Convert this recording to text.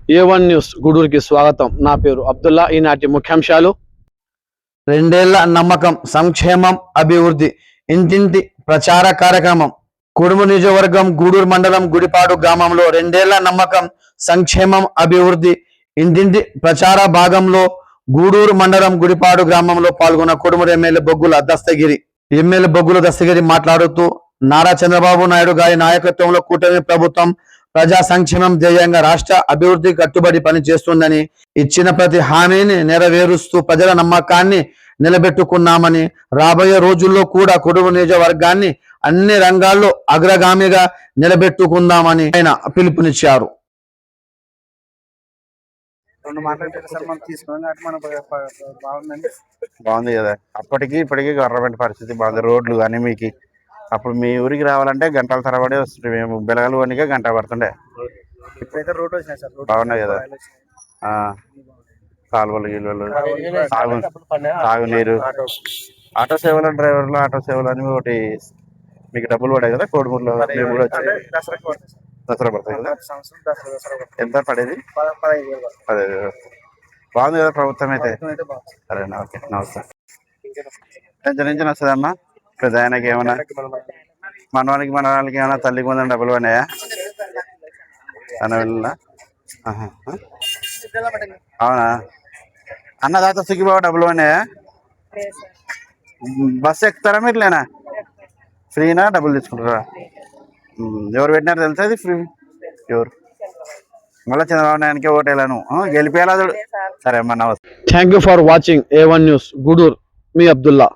A1 news గూడూరుకి స్వాగతం. నా పేరు అబ్దుల్లా. ఈనాటి ముఖ్యాంశాలు. 2 ఏళ్ల నమ్మకం, సంక్షేమం, అభివృద్ధి ఇంటింటి ప్రచార కార్యక్రమం. కుడుము నియోజకవర్గం గూడూరు మండలం గుడిపాడు గ్రామంలో 2 ఏళ్ల నమ్మకం, సంక్షేమం, అభివృద్ధి ఇంటింటి ప్రచార భాగంలో గూడూరు మండలం గుడిపాడు గ్రామంలో పాల్గొన్న కుడుము ఎమ్మెల్యే బొగ్గుల దస్తగిరి మాట్లాడుతూ నారా చంద్రబాబు నాయుడు గారి నాయకత్వంలో కూటమి ప్రభుత్వం ప్రజా సంక్షేమం ధ్యేయంగా రాష్ట్ర అభివృద్ధి కట్టుబడి పనిచేస్తుందని, ఇచ్చిన ప్రతి హామీని నెరవేరుస్తూ ప్రజల నమ్మకాన్ని నిలబెట్టుకున్నామని, రాబోయే రోజుల్లో కూడా కుడుము నియోజకవర్గాన్ని అన్ని రంగాల్లో అగ్రగామిగా నిలబెట్టుకుందామని ఆయన పిలుపునిచ్చారు. బాగుంది కదా. అప్పటికి ఇప్పటికీ గవర్నమెంట్ పరిస్థితి బాగుంది. రోడ్లు కానీ మీకు అప్పుడు మీ ఊరికి రావాలంటే గంటల తరబడి వస్తుంది. మేము బెలగలు వనికే గంట పడుతుండే. ఇప్పుడైతే రోడ్ వచ్చినాయి సార్. బాగున్నాయి కదా. కాలువలు గిలువలు, తాగునీరు, ఆటో సేవలు, డ్రైవర్లు ఆటో సేవలు అని ఒకటి మీకు డబ్బులు పడాయి కదా. కోడుమూరులో మేము కూడా వచ్చి దసరా పడతాయి కదా. ఎంత పడేది? 15,000. బాగుంది కదా ప్రభుత్వం అయితే. సరేనా, ఓకే, నమస్తే. ఎంత నుంచి వస్తుందమ్మా? పెద్ద ఆయనకి ఏమన్నా, మనవాళ్ళకి ఏమన్నా తల్లికి ముందు డబ్బులు పడినాయా? అన్న అవునా? అన్నదాత సుఖీబాబు డబ్బులు పడినాయా? బస్సు ఎక్కుతారా మీరు? లేనా ఫ్రీనా? డబ్బులు తీసుకుంటారా? ఎవరు పెట్టినారు తెలుసా ఇది ఫ్రీ? ఎవరు? మళ్ళీ చంద్రబాబు నాయుడికి ఓటేలాను గెలిపేలా చూడు. సరే అమ్మా, నమస్తే. Thank you for watching A1 news Gudur. మీ అబ్దుల్లా.